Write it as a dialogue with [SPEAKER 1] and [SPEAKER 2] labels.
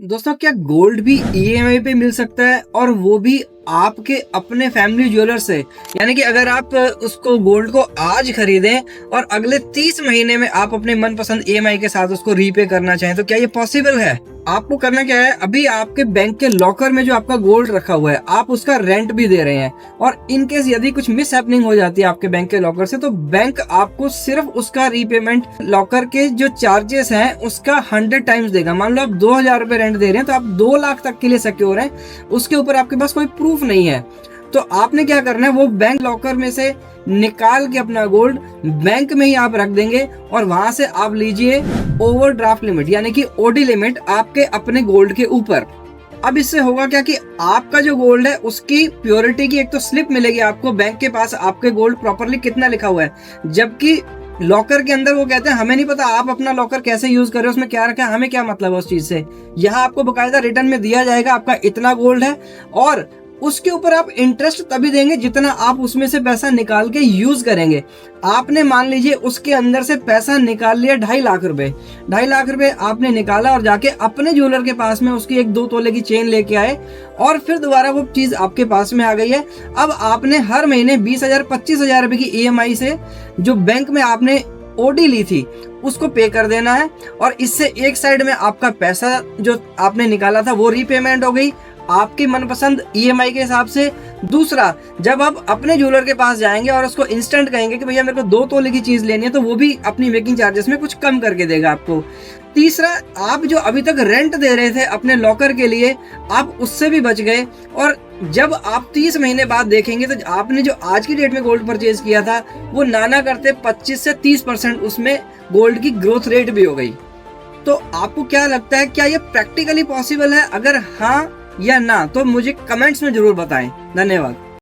[SPEAKER 1] दोस्तों, क्या गोल्ड भी ईएमआई पे मिल सकता है और वो भी आपके अपने फैमिली ज्वेलर से? यानी कि अगर आप उसको गोल्ड को आज खरीदें और अगले 30 महीने में आप अपने मनपसंद ईएमआई के साथ उसको रीपे करना चाहें, तो क्या ये पॉसिबल है? आपको करना क्या है, अभी आपके बैंक के लॉकर में जो आपका गोल्ड रखा हुआ है, आप उसका रेंट भी दे रहे हैं और इन केस यदि कुछ मिस हैपनिंग हो जाती है आपके बैंक के लॉकर से, तो बैंक आपको सिर्फ उसका रीपेमेंट, लॉकर के जो चार्जेस हैं उसका 100 टाइम्स देगा। मान लो आप 2000 रुपए रेंट दे रहे हैं तो आप 2 लाख तक के लिए सिक्योर हैं। उसके ऊपर आपके पास कोई प्रूफ नहीं है, तो आपने क्या करना है, वो बैंक लॉकर में से निकाल के अपना गोल्ड बैंक में ही आप रख देंगे और वहां से आप लीजिए ओवरड्राफ्ट लिमिट, यानी कि ओडी लिमिट आपके अपने गोल्ड के ऊपर। अब इससे होगा क्या कि आपका जो गोल्ड है उसकी प्योरिटी की एक तो स्लिप मिलेगी आपको, बैंक के पास आपके गोल्ड प्रॉपरली कितना लिखा हुआ है, जबकि लॉकर के अंदर वो कहते हैं हमें नहीं पता आप अपना लॉकर कैसे यूज कर रहे हो, उसमें क्या रखा है, हमें क्या मतलब है उस चीज से। यहाँ आपको बकायदा रिटर्न में दिया जाएगा आपका इतना गोल्ड है और उसके ऊपर आप इंटरेस्ट तभी देंगे जितना आप उसमें से पैसा निकाल के यूज करेंगे। आपने मान लीजिए उसके अंदर से पैसा निकाल लिया 2.5 लाख रुपए, 2.5 लाख रुपए आपने निकाला और जाके अपने ज्वेलर के पास में उसकी एक 2 तोले की चेन लेके आए और फिर दोबारा वो चीज आपके पास में आ गई है। अब आपने हर महीने 20,000 25,000 रुपए की ईएमआई से जो बैंक में आपने ओडी ली थी उसको पे कर देना है और इससे एक साइड में आपका पैसा जो आपने निकाला था वो रीपेमेंट हो गई आपकी मनपसंद ईएमआई के हिसाब से। दूसरा, जब आप अपने ज्वेलर के पास जाएंगे और उसको इंस्टेंट कहेंगे कि भैया मेरे को 2 तोले की चीज लेनी है, तो वो भी अपनी मेकिंग चार्जेस में कुछ कम करके देगा आपको। तीसरा, आप जो अभी तक रेंट दे रहे थे अपने लॉकर के लिए, आप उससे भी बच गए और जब आप 30 महीने बाद देखेंगे तो आपने जो आज की डेट में गोल्ड परचेज किया था वो नाना करते 25 से 30% उसमें गोल्ड की ग्रोथ रेट भी हो गई। तो आपको क्या लगता है, क्या ये प्रैक्टिकली पॉसिबल है? अगर हाँ या ना तो मुझे कमेंट्स में जरूर बताएं। धन्यवाद।